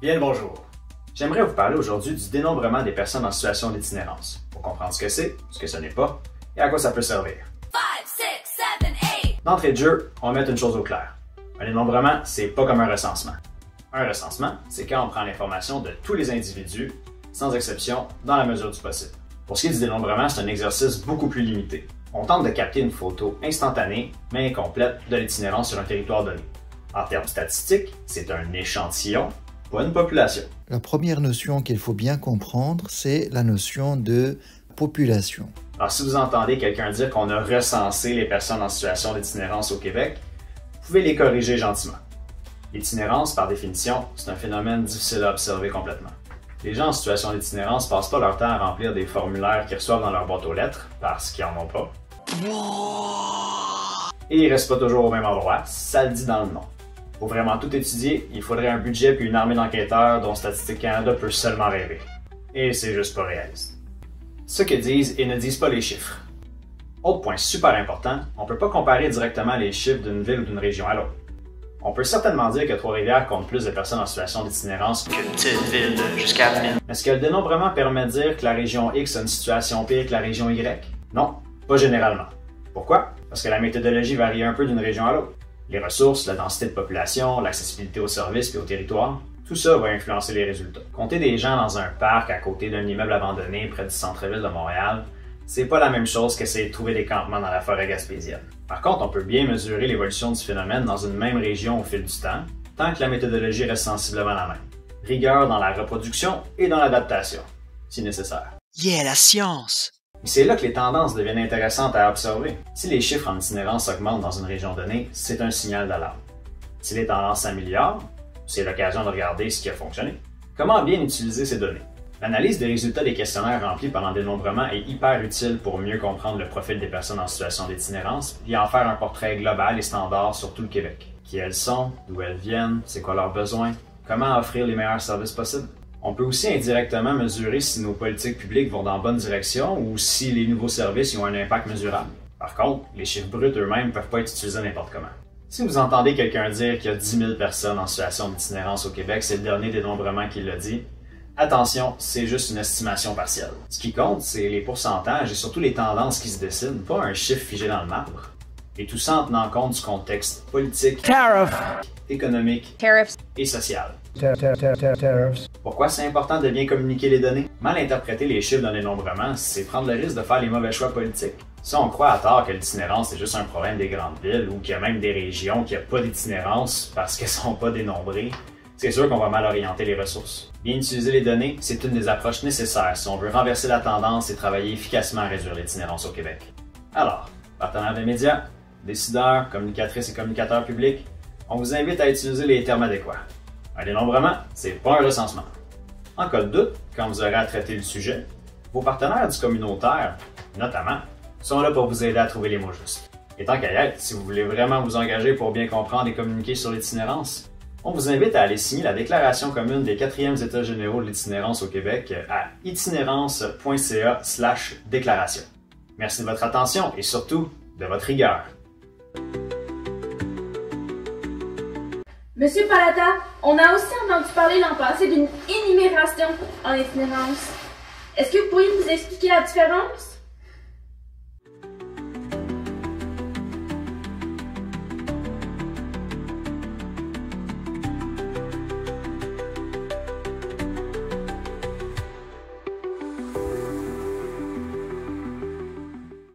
Bien le bonjour. J'aimerais vous parler aujourd'hui du dénombrement des personnes en situation d'itinérance, pour comprendre ce que c'est, ce que ce n'est pas, et à quoi ça peut servir. 5, 6, 7, 8. D'entrée de jeu, on va mettre une chose au clair. Un dénombrement, c'est pas comme un recensement. Un recensement, c'est quand on prend l'information de tous les individus, sans exception, dans la mesure du possible. Pour ce qui est du dénombrement, c'est un exercice beaucoup plus limité. On tente de capter une photo instantanée, mais incomplète, de l'itinérance sur un territoire donné. En termes statistiques, c'est un échantillon, pas une population. La première notion qu'il faut bien comprendre, c'est la notion de population. Alors, si vous entendez quelqu'un dire qu'on a recensé les personnes en situation d'itinérance au Québec, vous pouvez les corriger gentiment. L'itinérance, par définition, c'est un phénomène difficile à observer complètement. Les gens en situation d'itinérance passent pas leur temps à remplir des formulaires qu'ils reçoivent dans leur boîte aux lettres, parce qu'ils en ont pas. Et ils restent pas toujours au même endroit, ça le dit dans le nom. Pour vraiment tout étudier, il faudrait un budget puis une armée d'enquêteurs dont Statistique Canada peut seulement rêver. Et c'est juste pas réaliste. Ce que disent et ne disent pas les chiffres. Autre point super important, on peut pas comparer directement les chiffres d'une ville ou d'une région à l'autre. On peut certainement dire que Trois-Rivières compte plus de personnes en situation d'itinérance qu'une petite ville de jusqu'à 1000. Est-ce que le dénombrement permet de dire que la région X a une situation pire que la région Y? Non, pas généralement. Pourquoi? Parce que la méthodologie varie un peu d'une région à l'autre. Les ressources, la densité de population, l'accessibilité aux services et au territoire, tout ça va influencer les résultats. Compter des gens dans un parc à côté d'un immeuble abandonné près du centre-ville de Montréal, c'est pas la même chose qu'essayer de trouver des campements dans la forêt gaspésienne. Par contre, on peut bien mesurer l'évolution du phénomène dans une même région au fil du temps, tant que la méthodologie reste sensiblement la même. Rigueur dans la reproduction et dans l'adaptation, si nécessaire. Yeah, la science! Et c'est là que les tendances deviennent intéressantes à observer. Si les chiffres en itinérance augmentent dans une région donnée, c'est un signal d'alarme. Si les tendances s'améliorent, c'est l'occasion de regarder ce qui a fonctionné. Comment bien utiliser ces données? L'analyse des résultats des questionnaires remplis pendant le dénombrement est hyper utile pour mieux comprendre le profil des personnes en situation d'itinérance et en faire un portrait global et standard sur tout le Québec. Qui elles sont, d'où elles viennent, c'est quoi leurs besoins, comment offrir les meilleurs services possibles. On peut aussi indirectement mesurer si nos politiques publiques vont dans la bonne direction ou si les nouveaux services ont un impact mesurable. Par contre, les chiffres bruts eux-mêmes ne peuvent pas être utilisés n'importe comment. Si vous entendez quelqu'un dire qu'il y a 10 000 personnes en situation d'itinérance au Québec, c'est le dernier dénombrement qui l'a dit, attention, c'est juste une estimation partielle. Ce qui compte, c'est les pourcentages et surtout les tendances qui se dessinent, pas un chiffre figé dans le marbre. Et tout ça en tenant compte du contexte politique, économique et social. Pourquoi c'est important de bien communiquer les données? Mal interpréter les chiffres d'un dénombrement, c'est prendre le risque de faire les mauvais choix politiques. Si on croit à tort que l'itinérance c'est juste un problème des grandes villes ou qu'il y a même des régions qui n'ont pas d'itinérance parce qu'elles sont pas dénombrées, c'est sûr qu'on va mal orienter les ressources. Bien utiliser les données, c'est une des approches nécessaires si on veut renverser la tendance et travailler efficacement à réduire l'itinérance au Québec. Alors, partenaires des médias, décideurs, communicatrices et communicateurs publics, on vous invite à utiliser les termes adéquats. Un dénombrement, c'est pas un recensement. En cas de doute, quand vous aurez à traiter le sujet, vos partenaires du communautaire, notamment, sont là pour vous aider à trouver les mots justes. Et tant qu'à y être, si vous voulez vraiment vous engager pour bien comprendre et communiquer sur l'itinérance, on vous invite à aller signer la déclaration commune des 4e États généraux de l'itinérance au Québec à itinérance.ca/déclaration. Merci de votre attention et surtout de votre rigueur. Monsieur Palata, on a aussi entendu parler l'an passé d'une énumération en itinérance. Est-ce que vous pourriez nous expliquer la différence?